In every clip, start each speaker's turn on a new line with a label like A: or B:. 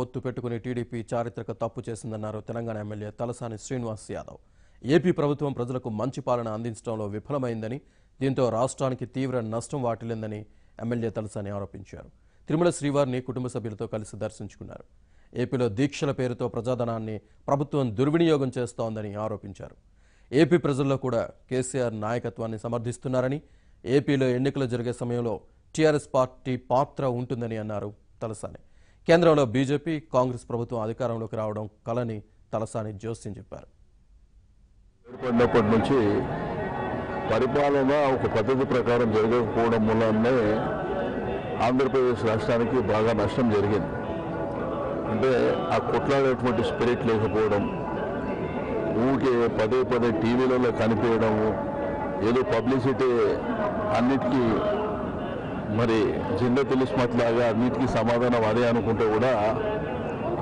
A: పొత్తు పెట్టుకుని టీడీపీ చారిత్రక తప్పు చేసిందన్నారు తెలంగాణ ఎమ్మెల్యే తలసాని శ్రీనివాస్ యాదవ్. ఏపీ ప్రభుత్వం ప్రజలకు మంచి పాలన అందించడంలో విఫలమైందని, దీంతో రాష్ట్రానికి తీవ్ర నష్టం వాటిల్లిందని ఎమ్మెల్యే తలసాని ఆరోపించారు. తిరుమల శ్రీవారిని కుటుంబ సభ్యులతో కలిసి దర్శించుకున్నారు. ఏపీలో దీక్షల పేరుతో ప్రజాధనాన్ని ప్రభుత్వం దుర్వినియోగం చేస్తోందని ఆరోపించారు. ఏపీ ప్రజల్లో కూడా కేసీఆర్ నాయకత్వాన్ని సమర్థిస్తున్నారని, ఏపీలో ఎన్నికలు జరిగే సమయంలో టీఆర్ఎస్ పార్టీ పాత్ర ఉంటుందని అన్నారు తలసాని. కేంద్రంలో బీజేపీ, కాంగ్రెస్ ప్రభుత్వం అధికారంలోకి రావడం కలని తలసాని జోస్యం చెప్పారు.
B: ఏర్పడినప్పటి నుంచి పరిపాలన ఒక పద్ధతి ప్రకారం జరగకపోవడం మూలనే ఆంధ్రప్రదేశ్ రాష్ట్రానికి బాగా నష్టం జరిగింది. అంటే ఆ కొట్లాడేటువంటి స్పిరిట్ లేకపోవడం, ఊరికే పదే పదే టీవీలలో కనిపించడము, ఏదో పబ్లిసిటీ అన్నిటికీ మరి జింద తెలిసినట్లాగా అన్నిటికీ సమాధానం అదే అనుకుంటే కూడా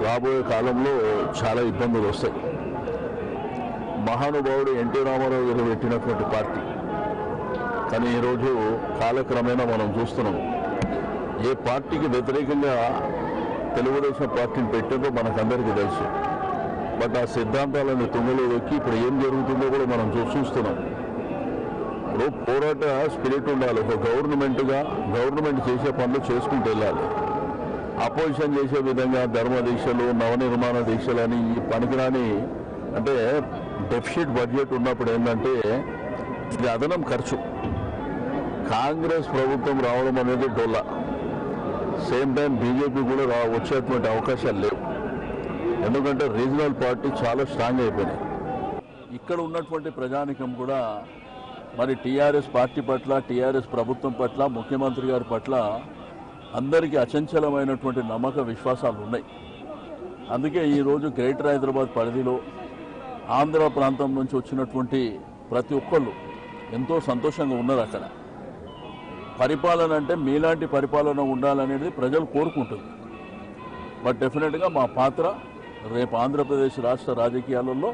B: రాబోయే కాలంలో చాలా ఇబ్బందులు వస్తాయి. మహానుభావుడు ఎన్టీ రామారావు గారు పెట్టినటువంటి పార్టీ, కానీ ఈరోజు కాలక్రమేణా మనం చూస్తున్నాం ఏ పార్టీకి వ్యతిరేకంగా తెలుగుదేశం పార్టీని పెట్టారో మనకందరికీ తెలుసు. బట్ ఆ సిద్ధాంతాలను తుంగలో దొక్కి ఇప్పుడు ఏం జరుగుతుందో కూడా మనం చూస్తున్నాం. ఇప్పుడు పోరాట స్పిరిట్ ఉండాలి. ఒక గవర్నమెంట్ చేసే పనులు చేసుకుంటూ వెళ్ళాలి. అపోజిషన్ చేసే విధంగా ధర్మ దీక్షలు, నవనిర్మాణ దీక్షలు అని ఈ పనికిరాని, అంటే డెఫిసిట్ బడ్జెట్ ఉన్నప్పుడు ఏంటంటే ఇది అదనం ఖర్చు. కాంగ్రెస్ ప్రభుత్వం రావడం అనేది డొల్లా. సేమ్ టైం బీజేపీ కూడా వచ్చేటువంటి అవకాశాలు లేవు. ఎందుకంటే రీజనల్ పార్టీ చాలా స్ట్రాంగ్ అయిపోయినాయి. ఇక్కడ ఉన్నటువంటి ప్రజానికం కూడా మరి టీఆర్ఎస్ పార్టీ పట్ల, టీఆర్ఎస్ ప్రభుత్వం పట్ల, ముఖ్యమంత్రి గారి పట్ల అందరికీ అచంచలమైనటువంటి నమ్మక విశ్వాసాలు ఉన్నాయి. అందుకే ఈరోజు గ్రేటర్ హైదరాబాద్ పరిధిలో ఆంధ్ర ప్రాంతం నుంచి వచ్చినటువంటి ప్రతి ఒక్కళ్ళు ఎంతో సంతోషంగా ఉన్నారు. అక్కడ పరిపాలన అంటే మీలాంటి పరిపాలన ఉండాలనేది ప్రజలు కోరుకుంటుంది. బట్ డెఫినెట్గా మా పాత్ర రేపు ఆంధ్రప్రదేశ్ రాష్ట్ర రాజకీయాలలో